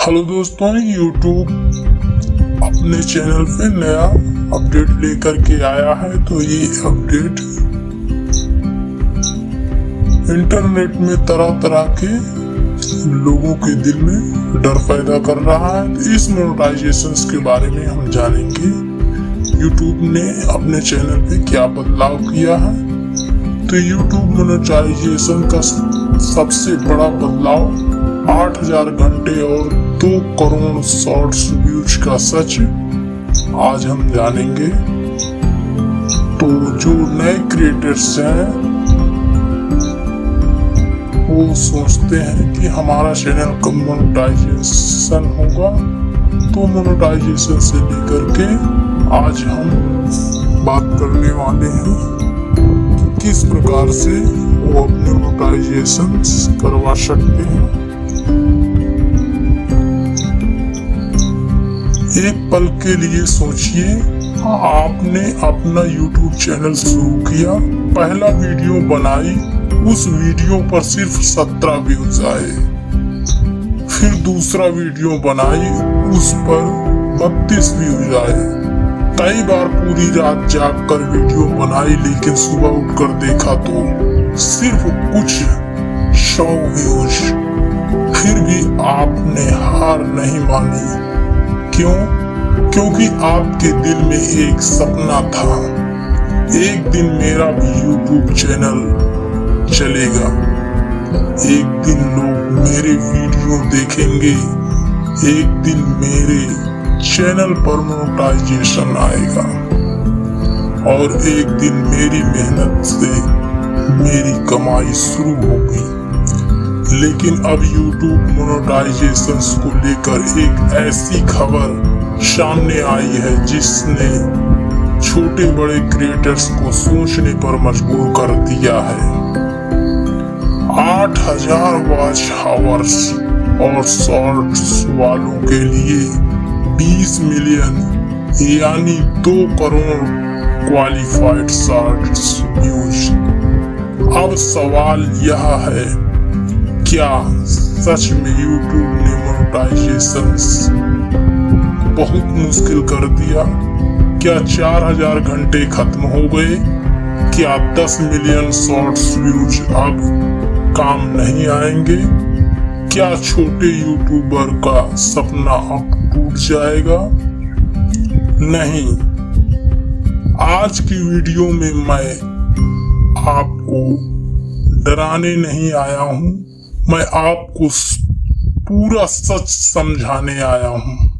Hello दोस्तों, YouTube अपने channel पे नया अपडेट लेकर के आया है। तो ये अपडेट इंटरनेट में तरह तरह के लोगों के दिल में डर पैदा कर रहा है। तो इस मोनेटाइजेशन के बारे में हम जानेंगे। YouTube ने अपने चैनल पे क्या बदलाव किया है। तो YouTube मोनेटाइजेशन का सबसे बड़ा बदलाव 8000 घंटे और 2 करोड़ शॉर्ट्स व्यूज का सच आज हम जानेंगे। तो जो नए क्रिएटर्स हैं वो सोचते हैं कि हमारा चैनल कब मोनेटाइजेशन होगा। तो मोनेटाइजेशन से लेकर के आज हम बात करने वाले हैं कि किस प्रकार से वो अपने मोनेटाइजेशन करवा सकते हैं। एक पल के लिए सोचिए, आपने अपना YouTube चैनल शुरू किया, पहला वीडियो बनाई, उस वीडियो पर सिर्फ 17 व्यूज आए। फिर दूसरा वीडियो बनाई, उस पर 32 व्यूज आए। कई बार पूरी रात जाग कर वीडियो बनाई, लेकिन सुबह उठकर देखा तो सिर्फ कुछ 100 व्यूज। फिर भी आपने हार नहीं मानी। क्यों? क्योंकि आपके दिल में एक सपना था, एक दिन मेरा भी YouTube चैनल चलेगा, एक दिन लोग मेरे वीडियो देखेंगे, एक दिन मेरे चैनल पर मोनेटाइजेशन आएगा और एक दिन मेरी मेहनत से मेरी कमाई शुरू होगी। लेकिन अब YouTube मोनेटाइजेशन को लेकर एक ऐसी खबर सामने आई है जिसने छोटे बड़े क्रिएटर्स को सोचने पर मजबूर कर दिया है। 8000 वॉच आवर्स और शॉर्ट्स वालों के लिए 20 मिलियन यानी 2 करोड़ क्वालिफाइड शॉर्ट्स व्यूज। अब सवाल यह है, क्या सच में YouTube ने मोनेटाइजेशन बहुत मुश्किल कर दिया? क्या 4000 घंटे खत्म हो गए? क्या 10 मिलियन शॉर्ट्स व्यूज अब काम नहीं आएंगे? क्या छोटे यूट्यूबर का सपना अब टूट जाएगा? नहीं, आज की वीडियो में मैं आपको डराने नहीं आया हूँ, मैं आपको पूरा सच समझाने आया हूँ।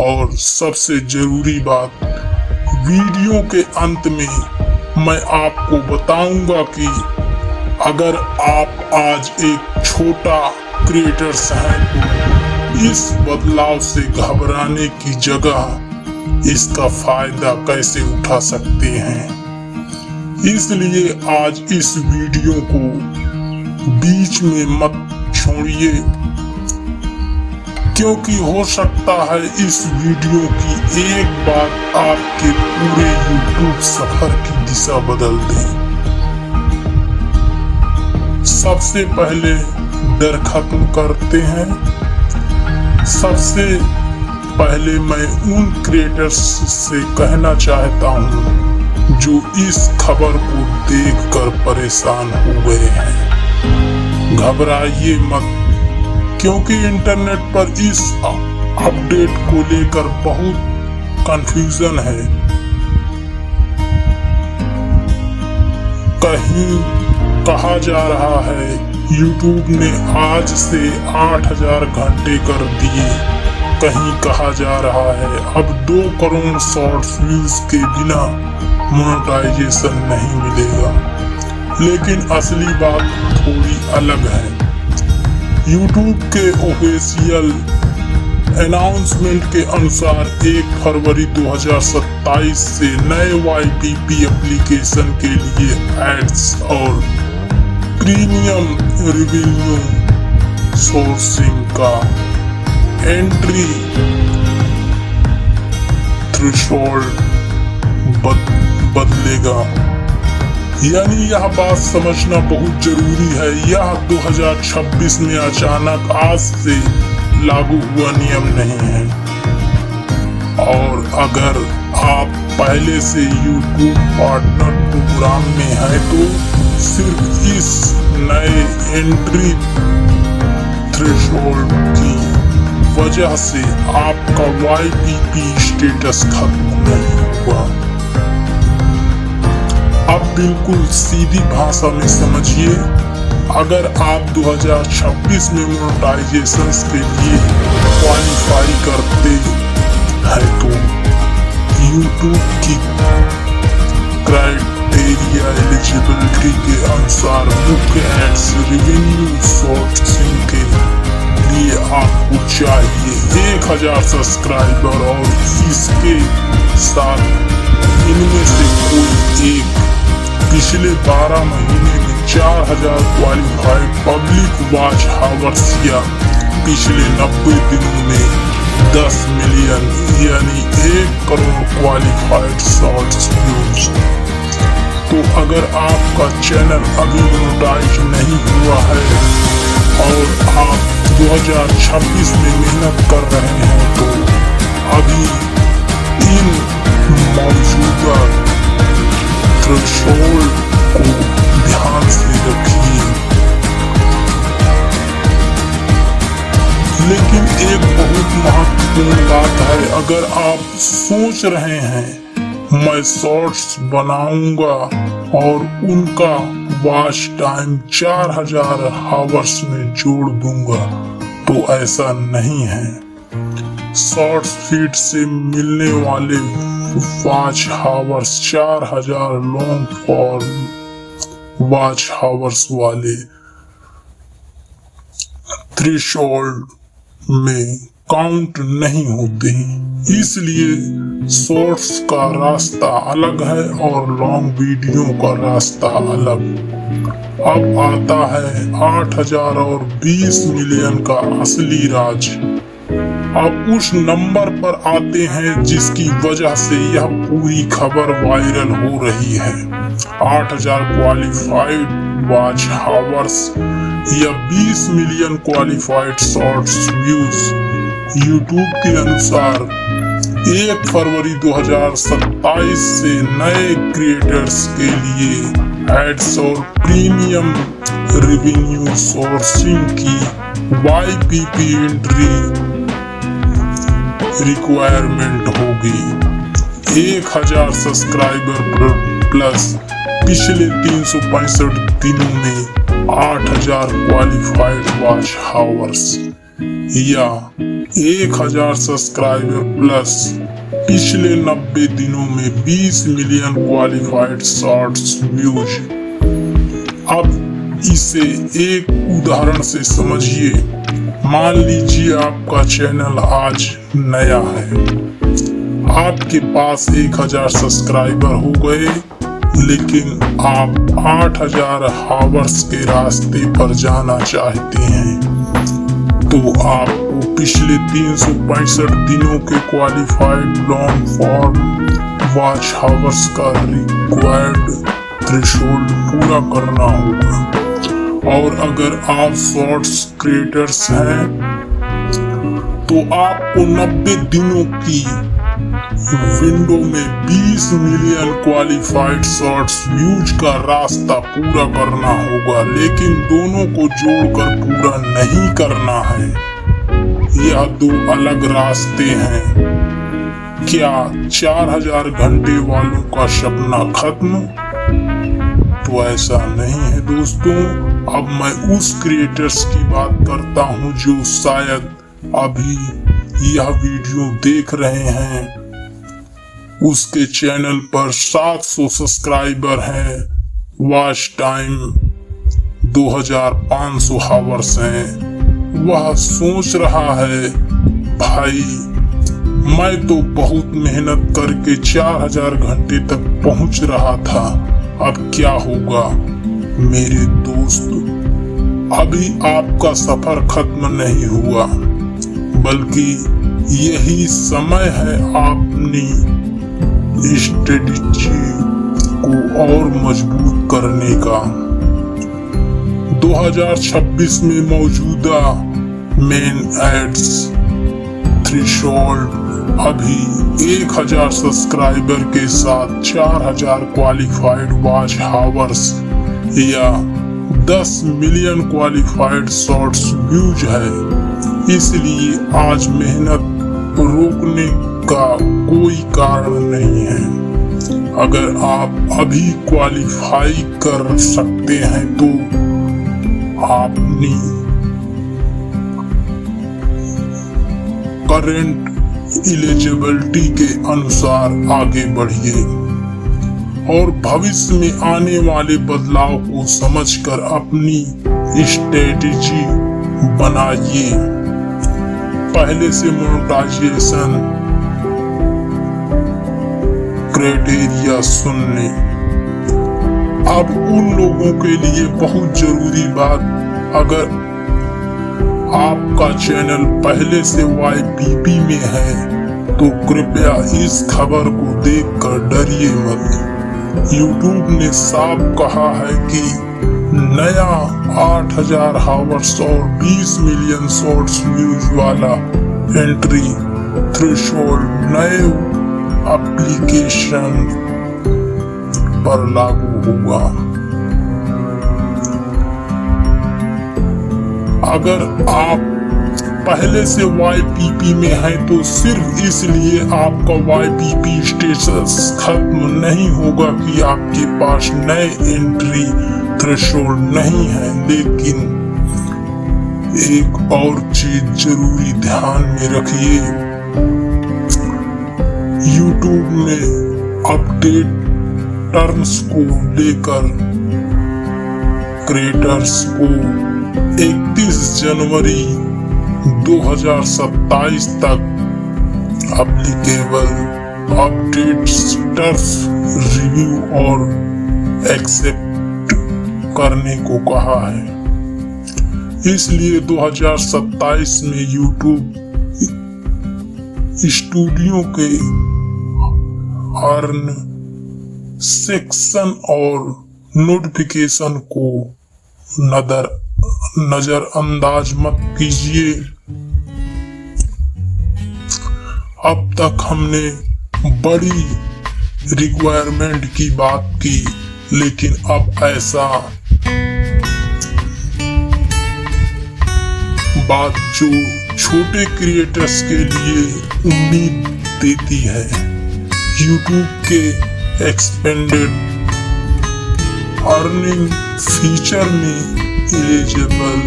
और सबसे जरूरी बात, वीडियो के अंत में मैं आपको बताऊंगा कि अगर आप आज एक छोटा क्रिएटर्स हैं तो इस बदलाव से घबराने की जगह इसका फायदा कैसे उठा सकते हैं। इसलिए आज इस वीडियो को बीच में मत छोड़िए, क्योंकि हो सकता है इस वीडियो की एक बात आपके पूरे YouTube सफर की दिशा बदल दे। सबसे पहले डर खत्म करते हैं। सबसे पहले मैं उन क्रिएटर्स से कहना चाहता हूँ जो इस खबर को देखकर परेशान हो गए हैं, घबराइए मत, क्योंकि इंटरनेट पर इस अपडेट को लेकर बहुत कंफ्यूजन है। कहीं कहा जा रहा है YouTube ने आज से 8000 घंटे कर दिए, कहीं कहा जा रहा है अब 2 करोड़ शॉर्ट्स व्यूज के बिना मोनेटाइजेशन नहीं मिलेगा। लेकिन असली बात थोड़ी अलग है। YouTube के ऑफिशियल अनाउंसमेंट के अनुसार 1 फरवरी 2027 से नए YPP एप्लीकेशन के लिए एड्स और प्रीमियम रेवेन्यू सोर्सिंग का एंट्री थ्रेशोल्ड बदलेगा। यानी यह बात समझना बहुत जरूरी है। यह 2026 में अचानक आज से लागू हुआ नियम नहीं है। और अगर आप पहले से YouTube पार्टनर प्रोग्राम में है तो सिर्फ इस नए एंट्री थ्रेशोल्ड की वजह से आपका YPP स्टेटस खत्म नहीं हुआ। अब बिल्कुल सीधी भाषा में समझिए, अगर आप 2026 में मोनेटाइजेशन के लिए क्वालिफाई करते हैं तो YouTube की क्राइटेरिया एलिजिबिलिटी के अनुसार मुख्य एड्स रेवेन्यू सोर्सिंग के लिए आपको चाहिए 1000 सब्सक्राइबर और इसके साथ इनमें से कोई एक पिछले 12 महीने में 4000 क्वालिफाइड पब्लिक वॉच हावर्स या पिछले 90 दिनों में 10 मिलियन यानी 1 करोड़ क्वालिफाइड शॉर्ट्स व्यूज। तो अगर आपका चैनल अभी मोनेटाइज नहीं हुआ है और आप 2026 में मेहनत कर रहे हैं तो अभी इन मौजूदा थ्रेशोल्ड को ध्यान से रखिए। लेकिन एक बहुत महत्वपूर्ण बात है, अगर आप सोच रहे हैं मैं शॉर्ट्स बनाऊंगा और उनका वॉच टाइम 4000 हावर्स में जोड़ दूंगा, तो ऐसा नहीं है। शॉर्ट्स फीड से मिलने वाले watch hours 4000 long form watch hours वाले थ्रेशोल्ड में काउंट नहीं होते हैं। इसलिए शॉर्ट्स का रास्ता अलग है और लॉन्ग वीडियो का रास्ता अलग। अब आता है 8000 और 20 मिलियन का असली राज। अब उस नंबर पर आते हैं जिसकी वजह से यह पूरी खबर वायरल हो रही है। 8000 क्वालिफाइड वॉच हावर्स या 20 million qualified shorts views. YouTube के अनुसार 1 फरवरी 2027 से नए क्रिएटर्स के लिए एड्स और प्रीमियम रेवेन्यू सोर्सिंग की YPP एंट्री रिक्वायरमेंट होगी। 1000 सब्सक्राइबर प्लस पिछले 365 दिनों में 8000 क्वालिफाइड वॉच हावर्स या 1000 सब्सक्राइबर प्लस पिछले 90 दिनों में 20 मिलियन क्वालिफाइड शॉर्ट्स व्यूज। अब इसे एक उदाहरण से समझिए। मान लीजिए आपका चैनल आज नया है, आपके पास 1000 सब्सक्राइबर हो गए, लेकिन आप 8000 हावर्स के रास्ते पर जाना चाहते हैं, तो आपको पिछले 365 दिनों के qualified long form watch hours का रिक्वायर्ड थ्रेशोल्ड पूरा करना होगा। और अगर आप शॉर्ट्स क्रिएटर्स हैं तो आपको 90 दिनों की विंडो में 20 मिलियन क्वालिफाइड शॉर्ट्स व्यूज का रास्ता पूरा करना होगा, लेकिन दोनों को जोड़कर पूरा नहीं करना है। यह 2 अलग रास्ते हैं। क्या 4000 घंटे वालों का सपना खत्म? तो ऐसा नहीं है दोस्तों। अब मैं उस क्रिएटर्स की बात करता हूं जो शायद अभी यह वीडियो देख रहे हैं, उसके चैनल पर 700 सब्सक्राइबर हैं, वॉच टाइम 2500 हावर्स हैं। वह सोच रहा है भाई मैं तो बहुत मेहनत करके 4000 घंटे तक पहुंच रहा था, अब क्या होगा? मेरे दोस्त, अभी आपका सफर खत्म नहीं हुआ, बल्कि यही समय है अपनी स्ट्रेटजी को और मजबूत करने का। 2026 में मौजूदा मेन एड्स थ्रेशोल्ड अभी 1000 सब्सक्राइबर के साथ 4000 क्वालिफाइड वॉच हावर्स या 10 मिलियन क्वालिफाइड शॉर्ट्स व्यूज है। इसलिए आज मेहनत रोकने का कोई कारण नहीं है। अगर आप अभी क्वालिफाई कर सकते हैं तो अपनी करंट एलिजिबिलिटी के अनुसार आगे बढ़िए और भविष्य में आने वाले बदलाव को समझकर अपनी स्ट्रेटेजी बनाइए। पहले से मोनेटाइजेशन क्राइटेरिया सुन लें। अब उन लोगों के लिए बहुत जरूरी बात, अगर आपका चैनल पहले से YPP में है तो कृपया इस खबर को देखकर डरिए मत। YouTube ने साफ कहा है कि नया 8000 हावर्स और 20 मिलियन शॉर्ट्स व्यूज वाला एंट्री थ्रेशोल्ड नए एप्लीकेशन पर लागू होगा। अगर आप पहले से YPP में हैं तो सिर्फ इसलिए आपका YPP स्टेटस खत्म नहीं होगा कि आपके पास नए एंट्री थ्रेशोल्ड नहीं है। लेकिन एक और चीज जरूरी ध्यान में रखिए, YouTube ने अपडेट टर्म्स को लेकर क्रिएटर्स को 31 जनवरी 2027 तक एप्लीकेबल अपडेट्स टर्म्स रिव्यू और एक्सेप्ट करने को कहा है। इसलिए 2027 में YouTube स्टूडियो के अर्न सेक्शन और नोटिफिकेशन को नजरअंदाज मत कीजिए। अब तक हमने बड़ी रिक्वायरमेंट की बात की, लेकिन अब ऐसा बात जो छोटे क्रिएटर्स के लिए उम्मीद देती है। YouTube के एक्सपेंडेड अर्निंग फीचर में एलिजिबल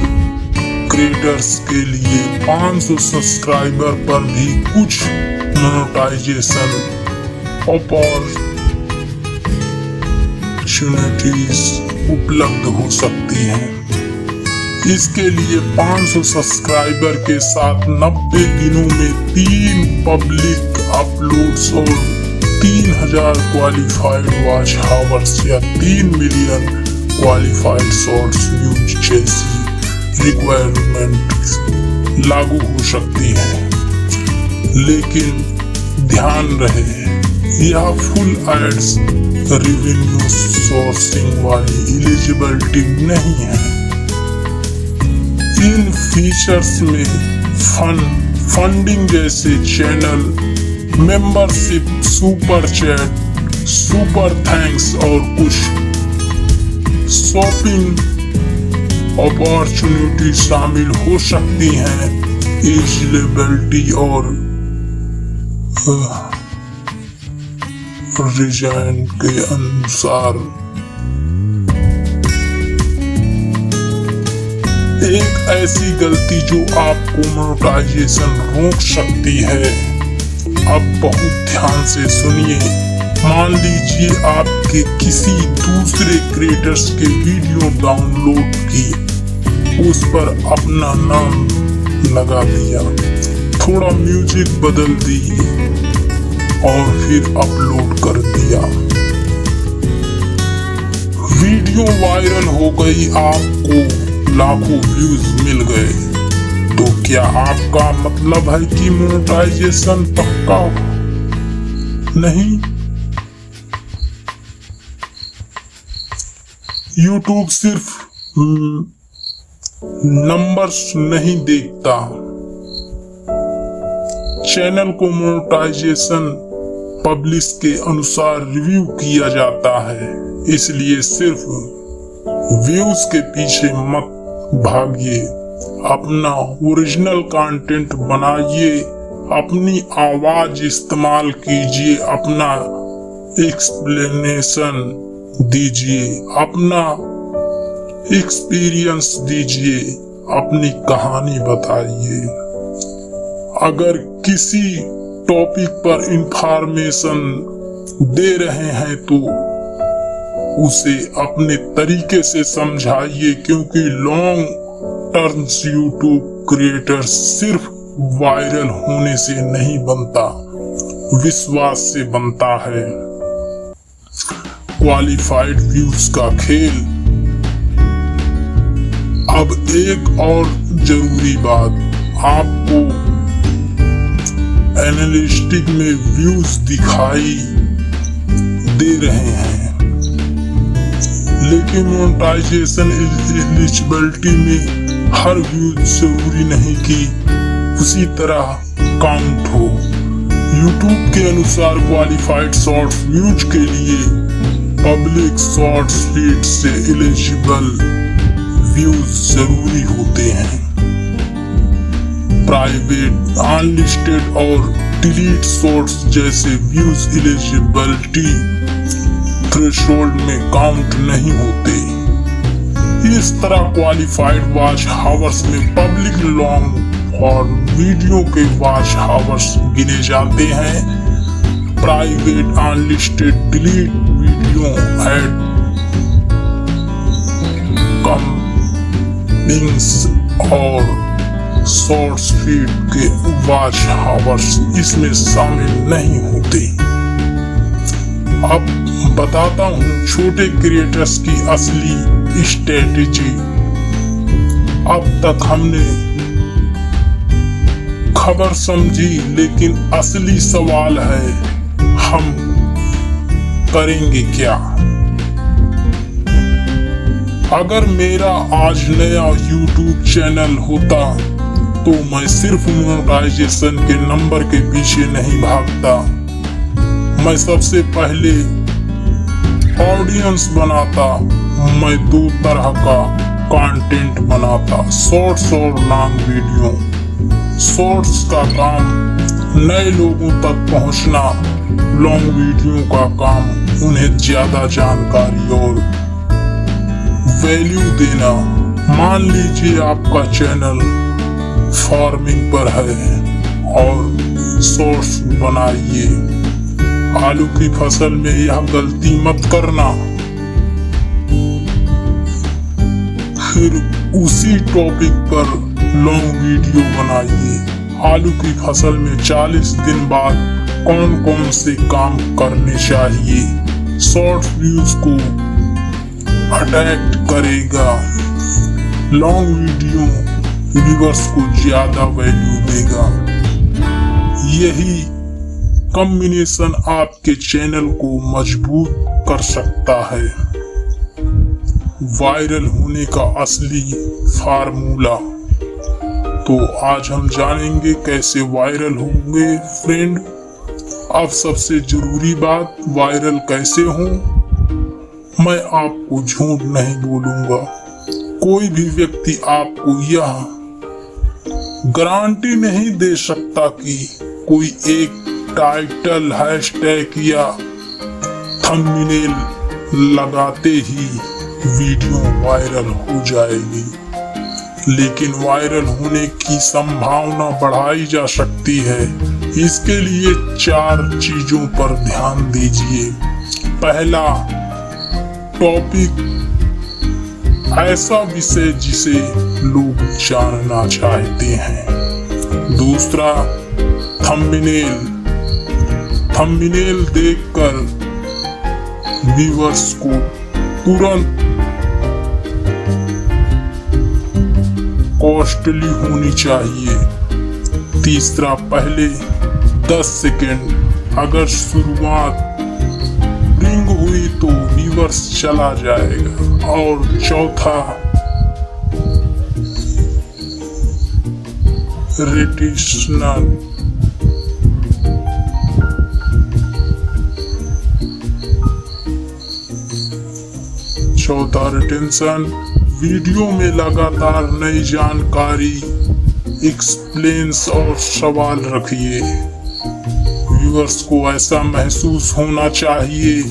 क्रिएटर्स के लिए 500 सब्सक्राइबर पर भी कुछ मोनेटाइजेशन अपॉर्चुनिटीज उपलब्ध हो सकती हैं। इसके लिए 500 सब्सक्राइबर के साथ 90 दिनों में 3 पब्लिक अपलोड्स और 3000 क्वालिफाइड वॉच हावर्स या 3 मिलियन क्वालिफाइड शॉर्ट्स व्यूज जैसी रिक्वायरमेंट लागू हो सकती है। लेकिन ध्यान रहे, यह फुल एड्स रेवेन्यू सोर्सिंग वाली एलिजिबिलिटी नहीं है। इन फीचर्स में फंडिंग जैसे channel membership, super chat, super thanks और कुछ शॉपिंग अपॉर्चुनिटी शामिल हो सकती हैं। एलिजिबिलिटी और रीजन के अनुसार एक ऐसी गलती जो आपको मोनेटाइजेशन रोक सकती है। अब बहुत ध्यान से सुनिए। मान लीजिए आपके किसी दूसरे क्रिएटर्स के वीडियो डाउनलोड की, उस पर अपना नाम लगा दिया, थोड़ा म्यूजिक बदल दी और फिर अपलोड कर दिया। वीडियो वायरल हो गई, आपको लाखों व्यूज मिल गए, तो क्या आपका मतलब है कि मोनेटाइजेशन पक्का नहीं? YouTube सिर्फ नंबर्स नहीं देखता। चैनल को मोनेटाइजेशन पब्लिश के अनुसार रिव्यू किया जाता है, इसलिए सिर्फ व्यूज के पीछे मत भागिए। अपना ओरिजिनल कंटेंट बनाइए, अपनी आवाज इस्तेमाल कीजिए, अपना एक्सप्लेनेशन दीजिए, अपना एक्सपीरियंस दीजिए, अपनी कहानी बताइए। अगर किसी टॉपिक पर इंफॉर्मेशन दे रहे हैं तो उसे अपने तरीके से समझाइए, क्योंकि लॉन्ग टर्म्स यूट्यूब क्रिएटर सिर्फ वायरल होने से नहीं बनता, विश्वास से बनता है। क्वालिफाइड व्यूज का खेल। अब एक और जरूरी बात, आपको एनालिटिक्स में व्यूज दिखाई दे रहे हैं, लेकिन मोनेटाइजेशन एलिजिबिलिटी में हर व्यू जरूरी नहीं कि उसी तरह काउंट हो। यूट्यूब के अनुसार क्वालिफाइड शॉर्ट्स व्यूज के लिए पब्लिक शॉर्ट्स फीड से एलिजिबल व्यूज जरूरी होते हैं। प्राइवेट, अनलिस्टेड और डिलीट शॉर्ट्स जैसे व्यूज एलिजिबिलिटी थ्रेशोल्ड में काउंट नहीं होते। इस तरह क्वालिफाइड वॉच हावर्स में पब्लिक लॉन्ग और वीडियो के वॉच हावर्स गिने जाते हैं। Private, unlisted, delete video ad comings और शॉर्ट्स फीड के वॉच हावर्स इसमें शामिल नहीं होते। अब बताता हूँ छोटे क्रिएटर्स की असली स्ट्रेटेजी। अब तक हमने खबर समझी, लेकिन असली सवाल है हम करेंगे क्या? अगर मेरा आज नया YouTube चैनल होता तो मैं सिर्फ मोनेटाइजेशन के नंबर के पीछे नहीं भागता। मैं सबसे पहले ऑडियंस बनाता। मैं दो तरह का कंटेंट बनाता, शॉर्ट्स और लॉन्ग वीडियो। शॉर्ट्स का काम नए लोगों तक पहुंचना, लॉन्ग वीडियो का काम उन्हें ज्यादा जानकारी और वैल्यू देना। मान लीजिए आपका चैनल फार्मिंग पर है और शॉर्ट्स बनाइए। आलू की फसल में यह गलती मत करना। फिर उसी टॉपिक पर लॉन्ग वीडियो बनाइए। आलू की फसल में 40 दिन बाद कौन कौन से काम करने चाहिए। शॉर्ट व्यूज को अट्रैक्ट करेगा, लॉन्ग वीडियो व्यूअर्स को ज्यादा वैल्यू देगा। यही कॉम्बिनेशन आपके चैनल को मजबूत कर सकता है। वायरल होने का असली फार्मूला। तो आज हम जानेंगे कैसे वायरल होंगे फ्रेंड। अब सबसे जरूरी बात, वायरल कैसे हों। मैं आपको झूठ नहीं बोलूंगा। कोई भी व्यक्ति आपको यह गारंटी नहीं दे सकता कि कोई एक टाइटल, हैशटैग या थंबनेल लगाते ही वीडियो वायरल हो जाएगी, लेकिन वायरल होने की संभावना बढ़ाई जा सकती है। इसके लिए 4 चीजों पर ध्यान दीजिए। पहला, टॉपिक, ऐसा विषय जिसे लोग जानना चाहते हैं। दूसरा, थंबनेल, थंबनेल देखकर व्यूअर्स को तुरंत कॉस्टली होनी चाहिए। तीसरा, पहले 10 सेकेंड, अगर शुरुआत रिंग हुई तो व्यूअर्स चला जाएगा। और चौथा, रिटेशनल। चौथा, रिटेंशन। वीडियो में लगातार नई जानकारी, एक्सप्लेन्स और सवाल रखिए। व्यूअर्स को ऐसा महसूस होना चाहिए,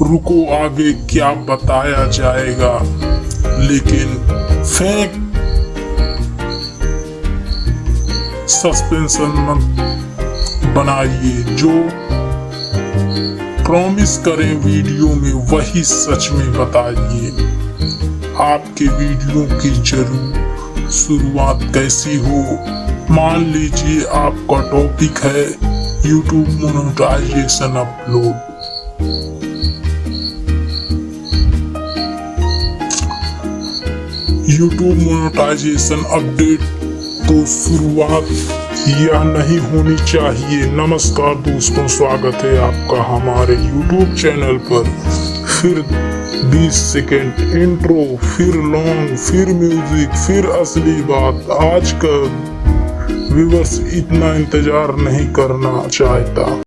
रुको आगे क्या बताया जाएगा। लेकिन फेक सस्पेंशन मत बनाइए। जो प्रॉमिस करें वीडियो में वही सच में बताइए। आपके वीडियो की जरूर शुरुआत कैसी हो। मान लीजिए आपका टॉपिक है YouTube monetization upload. YouTube monetization update तो शुरुआत यह नहीं होनी चाहिए। नमस्कार दोस्तों, स्वागत है आपका हमारे यूट्यूब चैनल पर। फिर 20 सेकेंड इंट्रो, फिर लॉन्ग, फिर म्यूजिक, फिर असली बात। आज का व्यूअर्स इतना इंतजार नहीं करना चाहता।